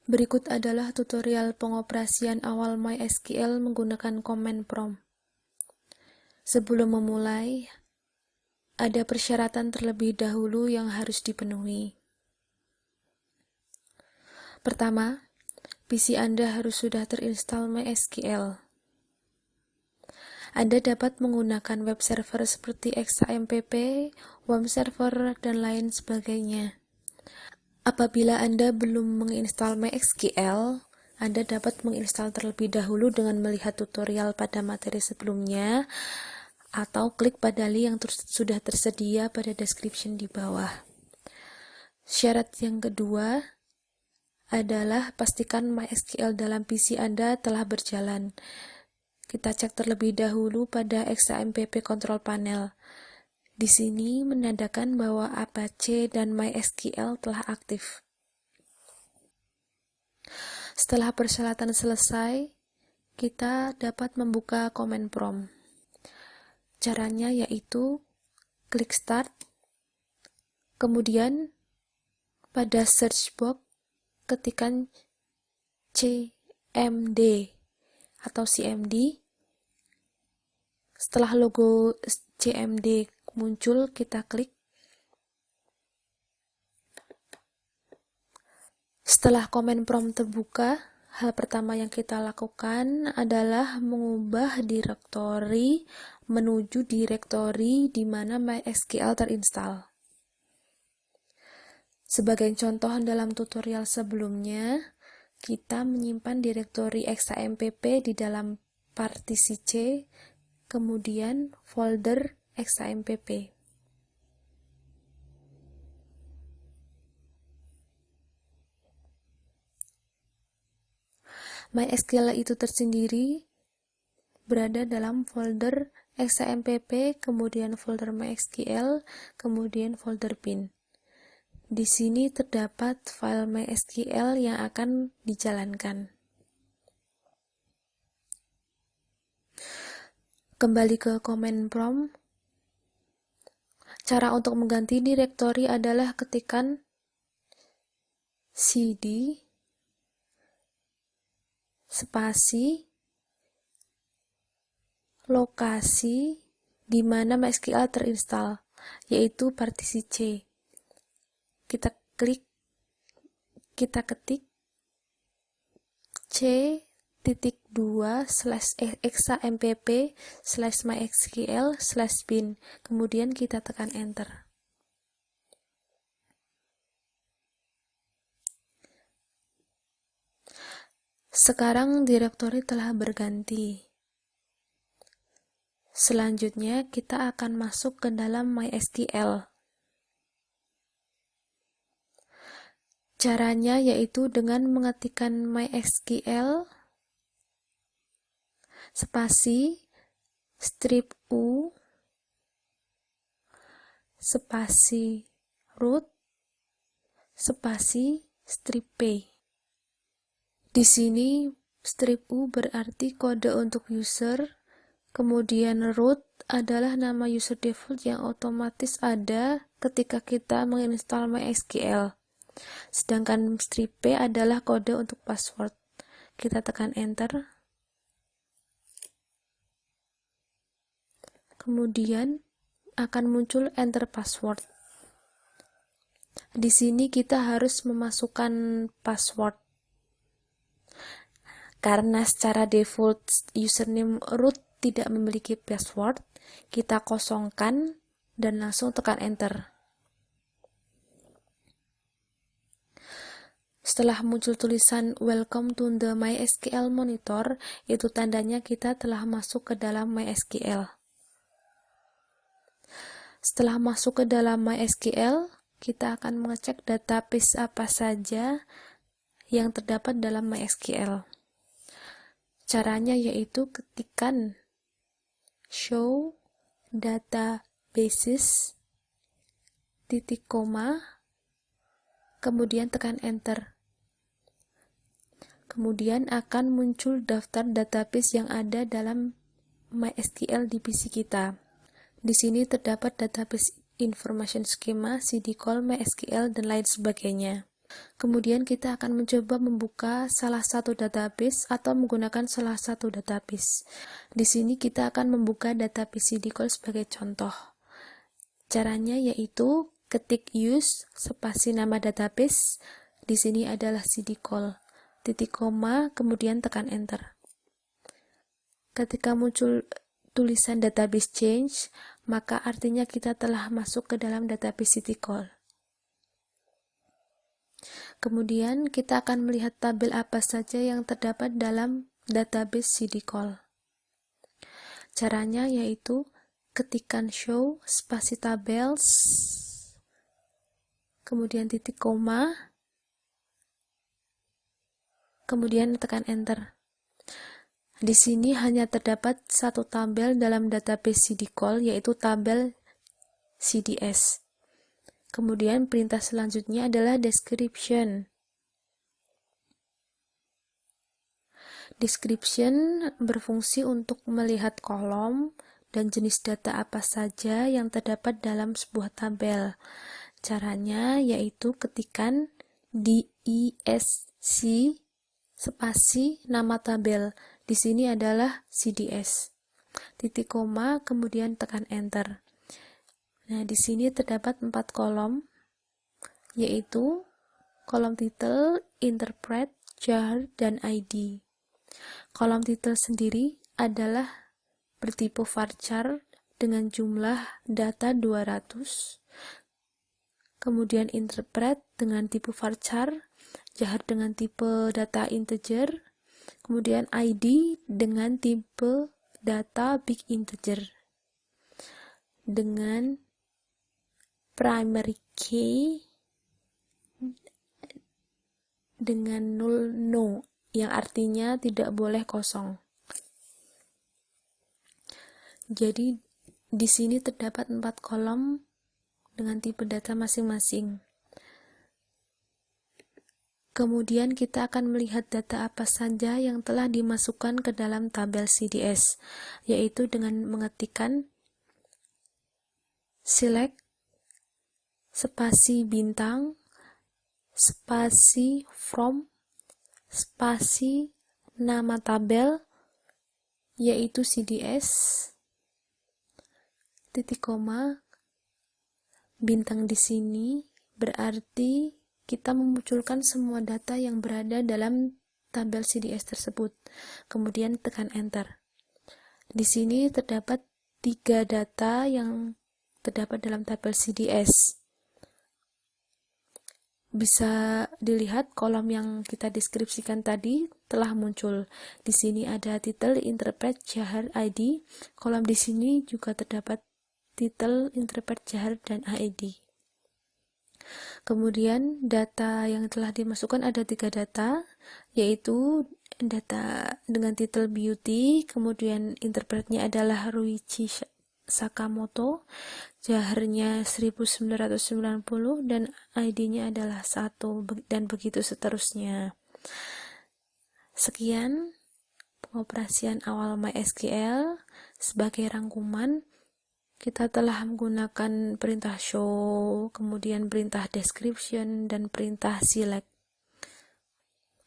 Berikut adalah tutorial pengoperasian awal MySQL menggunakan command prompt. Sebelum memulai, ada persyaratan terlebih dahulu yang harus dipenuhi. Pertama, PC Anda harus sudah terinstall MySQL. Anda dapat menggunakan web server seperti XAMPP, WAMP server, dan lain sebagainya. Apabila Anda belum menginstal MySQL, Anda dapat menginstal terlebih dahulu dengan melihat tutorial pada materi sebelumnya, atau klik pada link yang sudah tersedia pada description di bawah. Syarat yang kedua adalah pastikan MySQL dalam PC Anda telah berjalan. Kita cek terlebih dahulu pada XAMPP Control Panel. Di sini menandakan bahwa Apache dan MySQL telah aktif. Setelah persyaratan selesai, kita dapat membuka command prompt. Caranya yaitu klik Start, kemudian pada search box ketikkan cmd atau cmd. Setelah logo cmd muncul, kita klik. Setelah command prompt terbuka, hal pertama yang kita lakukan adalah mengubah direktori menuju direktori di mana MySQL terinstall. Sebagai contoh dalam tutorial sebelumnya, kita menyimpan direktori XAMPP di dalam partisi C, kemudian folder XAMPP. MySQL itu tersendiri berada dalam folder XAMPP, kemudian folder MySQL, kemudian folder bin. Di sini terdapat file MySQL yang akan dijalankan. Kembali ke command prompt. Cara untuk mengganti direktori adalah ketikkan cd spasi lokasi di mana MySQL terinstall, yaitu partisi C. Kita ketik c.2/exampp/mysql/bin, kemudian kita tekan enter. Sekarang direktori telah berganti. Selanjutnya kita akan masuk ke dalam MySQL. Caranya yaitu dengan mengetikkan MySQL spasi strip u spasi root spasi strip p. Di sini strip u berarti kode untuk user, kemudian root adalah nama user default yang otomatis ada ketika kita menginstal MySQL. Sedangkan strip p adalah kode untuk password. Kita tekan enter. Kemudian akan muncul enter password. Di sini kita harus memasukkan password. Karena secara default username root tidak memiliki password, kita kosongkan dan langsung tekan enter. Setelah muncul tulisan Welcome to the MySQL Monitor, itu tandanya kita telah masuk ke dalam MySQL. Setelah masuk ke dalam MySQL, kita akan mengecek database apa saja yang terdapat dalam MySQL. Caranya yaitu ketikkan show databases titik koma, kemudian tekan enter. Kemudian akan muncul daftar database yang ada dalam MySQL di PC kita. Di sini terdapat database information schema, cd call, MySQL, dan lain sebagainya. Kemudian kita akan mencoba membuka salah satu database atau menggunakan salah satu database. Di sini kita akan membuka database cdcall sebagai contoh. Caranya yaitu ketik use spasi nama database. Di sini adalah cdcall. Titik koma, kemudian tekan enter. Ketika muncul tulisan database change, maka artinya kita telah masuk ke dalam database cdcall. Kemudian kita akan melihat tabel apa saja yang terdapat dalam database cdcall. Caranya yaitu ketikkan show spasi tabels, kemudian titik koma, kemudian tekan enter. Di sini hanya terdapat satu tabel dalam database cdcall, yaitu tabel CDS. Kemudian perintah selanjutnya adalah description. Description berfungsi untuk melihat kolom dan jenis data apa saja yang terdapat dalam sebuah tabel. Caranya yaitu ketikkan DESC spasi nama tabel. Di sini adalah CDS. Titik koma, kemudian tekan enter. Nah, di sini terdapat 4 kolom, yaitu kolom title, interpret, jar, dan ID. Kolom title sendiri adalah bertipe varchar dengan jumlah data 200. Kemudian interpret dengan tipe varchar, jar dengan tipe data integer, kemudian ID dengan tipe data big integer. Dengan primary key dengan null no, yang artinya tidak boleh kosong. Jadi di sini terdapat 4 kolom dengan tipe data masing-masing. Kemudian kita akan melihat data apa saja yang telah dimasukkan ke dalam tabel CDS, yaitu dengan mengetikkan select spasi bintang spasi from spasi nama tabel, yaitu CDS, titik koma, bintang di sini berarti kita memunculkan semua data yang berada dalam tabel CDS tersebut. Kemudian tekan enter. Di sini terdapat 3 data yang terdapat dalam tabel CDS. Bisa dilihat kolom yang kita deskripsikan tadi telah muncul. Di sini ada title, interpret, jar, ID. Kolom di sini juga terdapat title, interpret, jar, dan ID. Kemudian data yang telah dimasukkan ada 3 data, yaitu data dengan title beauty, kemudian interpretnya adalah Ruichi Sakamoto, jaharnya 1990, dan ID-nya adalah 1, dan begitu seterusnya. Sekian pengoperasian awal MySQL. Sebagai rangkuman, kita telah menggunakan perintah show, kemudian perintah description, dan perintah select.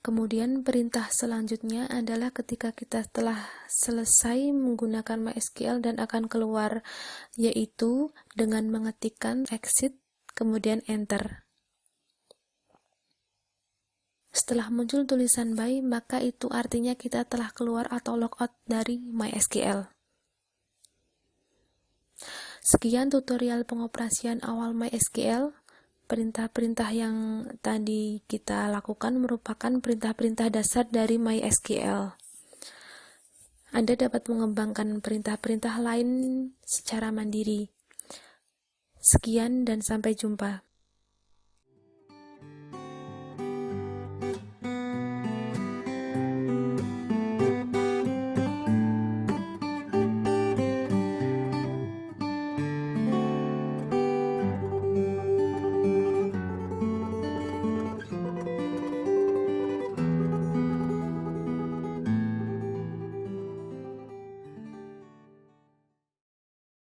Kemudian perintah selanjutnya adalah ketika kita telah selesai menggunakan MySQL dan akan keluar, yaitu dengan mengetikkan exit, kemudian enter. Setelah muncul tulisan bye, maka itu artinya kita telah keluar atau logout dari MySQL. Sekian tutorial pengoperasian awal MySQL. Perintah-perintah yang tadi kita lakukan merupakan perintah-perintah dasar dari MySQL. Anda dapat mengembangkan perintah-perintah lain secara mandiri. Sekian dan sampai jumpa.